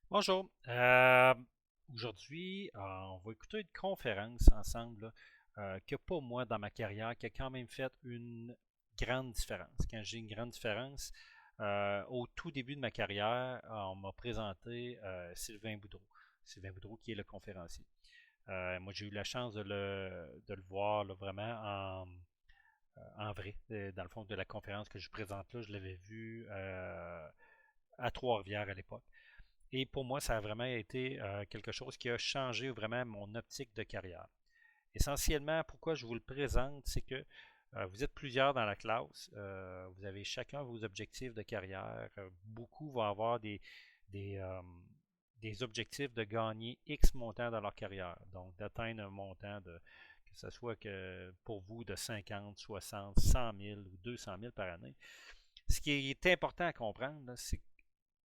Bonjour. Aujourd'hui, on va écouter une conférence ensemble là, que pour moi, dans ma carrière, qui a quand même fait une grande différence. Quand j'ai une grande différence, au tout début de ma carrière, on m'a présenté Sylvain Boudreau. Sylvain Boudreau qui est le conférencier. Moi, j'ai eu la chance de le voir là, vraiment en vrai. Dans le fond, de la conférence que je présente là, je l'avais vu à Trois-Rivières à l'époque. Et pour moi, ça a vraiment été quelque chose qui a changé vraiment mon optique de carrière. Essentiellement, pourquoi je vous le présente, c'est que vous êtes plusieurs dans la classe, vous avez chacun vos objectifs de carrière. Beaucoup vont avoir des, euh, des objectifs de gagner X montant dans leur carrière, donc d'atteindre un montant que ce soit que pour vous de 50, 60, 100 000 ou 200 000 par année. Ce qui est important à comprendre, c'est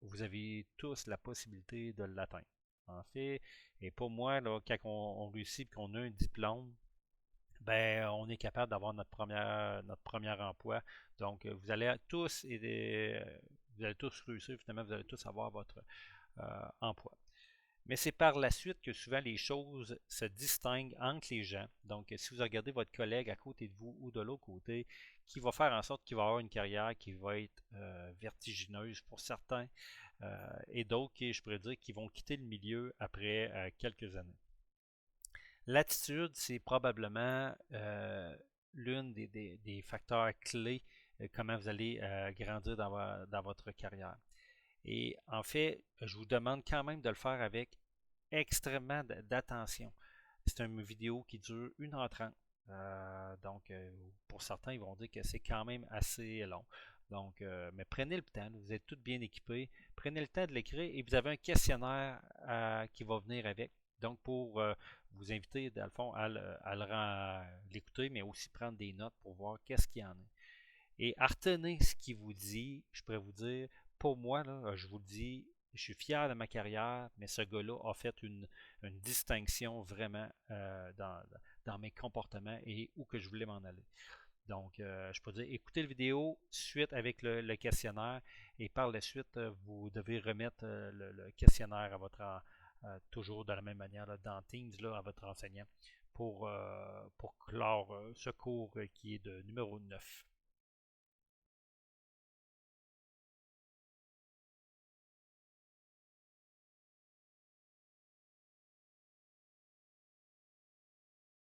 vous avez tous la possibilité de l'atteindre. En fait, et pour moi, là, quand on réussit et qu'on a un diplôme, ben, on est capable d'avoir notre premier emploi. Donc, vous allez tous réussir, finalement, vous allez tous avoir votre emploi. Mais c'est par la suite que souvent les choses se distinguent entre les gens. Donc, si vous regardez votre collègue à côté de vous ou de l'autre côté, qui va faire en sorte qu'il va avoir une carrière qui va être vertigineuse pour certains, et d'autres qui, je pourrais dire, qui vont quitter le milieu après quelques années. L'attitude, c'est probablement l'une des facteurs clés comment vous allez grandir dans votre carrière. Et en fait, je vous demande quand même de le faire avec extrêmement d'attention. C'est une vidéo qui dure 1h30. Donc, pour certains, ils vont dire que c'est quand même assez long. Donc, mais prenez le temps, vous êtes tous bien équipés, prenez le temps de l'écrire et vous avez un questionnaire qui va venir avec. Donc, pour vous inviter, dans le fond, l'écouter, mais aussi prendre des notes pour voir qu'est-ce qu'il y en a. Et retenez ce qu'il vous dit. Je pourrais vous dire, pour moi, là, je vous le dis, je suis fier de ma carrière, mais ce gars-là a fait une distinction vraiment dans mes comportements et où que je voulais m'en aller. Donc, je peux dire, écoutez la vidéo suite avec le questionnaire et par la suite, vous devez remettre le questionnaire à toujours de la même manière là, dans Teams là, à votre enseignant pour clore ce cours qui est de numéro 9.